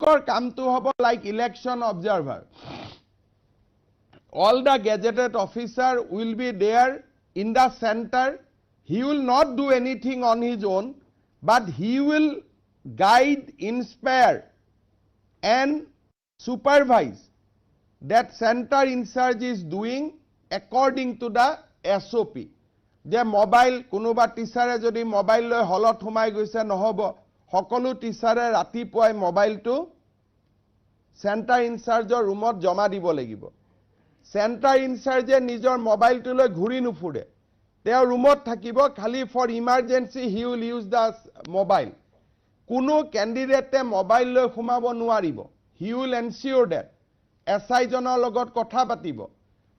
Eulokor come to hobo like election observer. All the gazetted officer will be there in the center. He will not do anything on his own, but he will guide, inspire, and supervise that center in charge is doing according to the SOP. The mobile, kunuba teacher jodi mobile loi holot humai goise nohobo, hokolu teacher ratipuai mobile to center in charge roomot joma dibo lagibo. Center in charge nijor mobile to loi ghuri nufure. Teo roomot thakibo khali for emergency he will use the mobile. Kuno candidate mobile loi humabo nuaribo. He will ensure that SI জনৰ লগত কথা পাতিব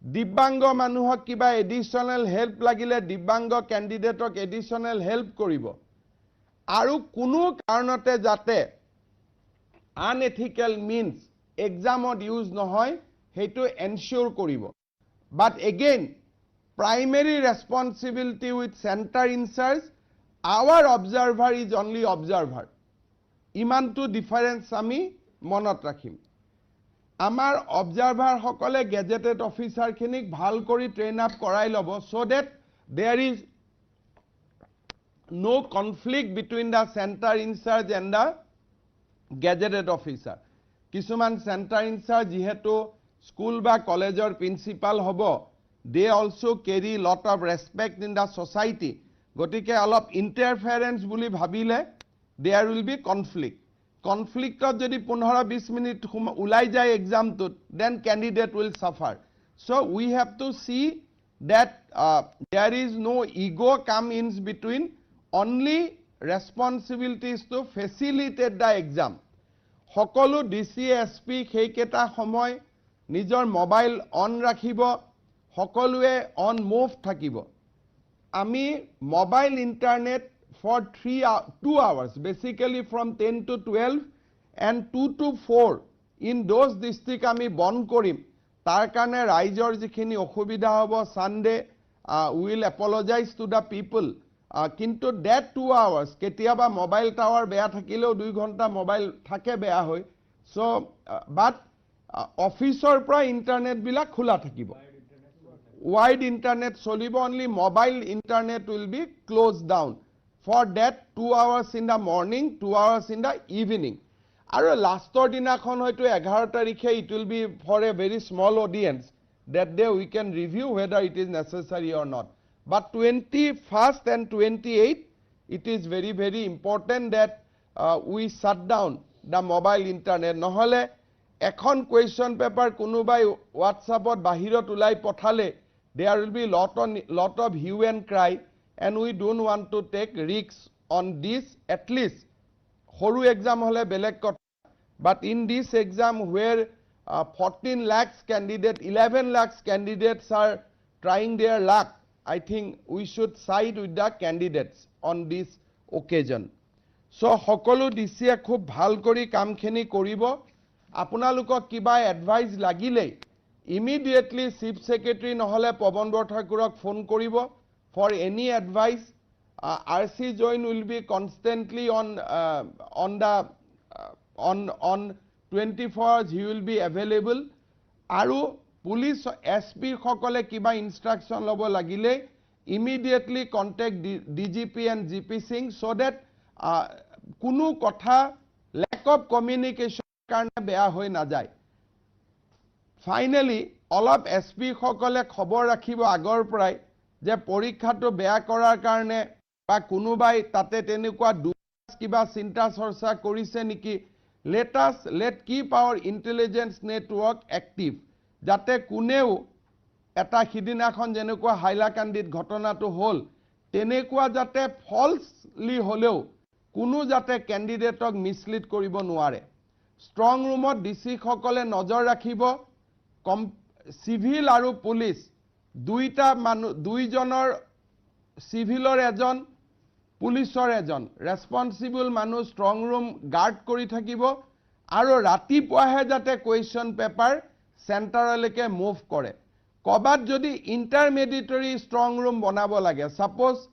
দিব্যাংগ মানুহক কিবা additional help লাগিলে দিব্যাংগ ক্যান্ডিডেটক additional help কৰিব আৰু কোনো কাৰণতে যাতে আনএথিক্যাল মিন্স এক্সামত ইউজ নহয় হেতু এনশিওৰ কৰিব but again primary responsibility with centre incharge our observer is only observer ইমানটো ডিফাৰেন্স আমি মনত ৰাখিম Amar observer hokole gazetted officer khinik bhal kori train up korai lobo so that there is no conflict between the center in charge and the gazetted officer. Kisuman center in charge jihetu school ba college or principal hobo they also carry lot of respect in the society. Gotike alop interference buli bhabile there will be conflict. Conflict of jodi 15-20 minute ulai jay exam to then candidate will suffer. So we have to see that there is no ego come in between, only responsibilities to facilitate the exam. Hokolu DC SP heiketa homoy nijor mobile on rakhibo hokolue on move thakibo ami mobile internet for 2 hours, basically from 10 to 12 and 2 to 4 in those district ami bon korim tar karone raijor jikhini okhubida hobo Sunday we will apologize to the people kintu that 2 hours ketiaba mobile tower beya thakileo 2 ghonta mobile thake beya hoy so but officer pra internet bila khula thakibo wide internet solibo only mobile internet will be closed down for that 2 hours in the morning 2 hours in the evening aru last dina khon hoyto 11 tarikhe it will be for a very small audience that day we can review whether it is necessary or not but 21st and 28th it is very important that we shut down the mobile internet nohole ekhon question paper kunubai whatsapp ot bahirot ulai pothale there will be lot of hue and cry and we don't want to take risks on this at least horu exam hole belek kotha but in this exam where 14 lakhs candidate 11 lakhs candidates are trying their luck I think we should side with the candidates on this occasion so hokolu DC e khub bhal kori kam khini koribo apunalukok kiba advice lagile immediately chief secretary nohole Pawan Bhartakurok phone koribo for any advice RC join will be constantly on 24 hours he will be available aru police SP hokole kiba instruction lobo lagile immediately contact DGP and GP Singh so that kunu kotha lack of communication karone beya hoy na jay finally all of SP hokole khobor rakhibo agor prai যে পরীক্ষাটো বেয়া কৰাৰ কাৰণে বা কোনোবাই তাতে তেনেকুৱা কিবা চিন্তা চৰ্চা কৰিছে নেকি let keep our intelligence network active যাতে কোনেও এটা হিদিনাখন যেনেকুৱা হাইলাকান্দিত ঘটনাটো হল তেনেকুৱা যাতে ফলসলি হলেও কোনো যাতে ক্যান্ডিডেটক মিসলিড কৰিব নোৱাৰে স্ট্ৰং ৰুমত ডিসি সকলে নজৰ ৰাখিব সিভিল আৰু পুলিশ দুইটা মানুহ দুইজনৰ সিভিলৰ এজন পুলিশৰ এজন ৰেসপন্সিবল মানুহ স্ট্ৰং ৰুম গাৰ্ড কৰি থাকিব আৰু ৰাতিপুৱাহে যাতে কোৱেশ্চন পেপাৰ সেন্টাৰলৈকে মুভ কৰে কবাত যদি ইন্টাৰমিডিয়েটৰি স্ট্ৰং ৰুম বনাব লাগে সাপোজ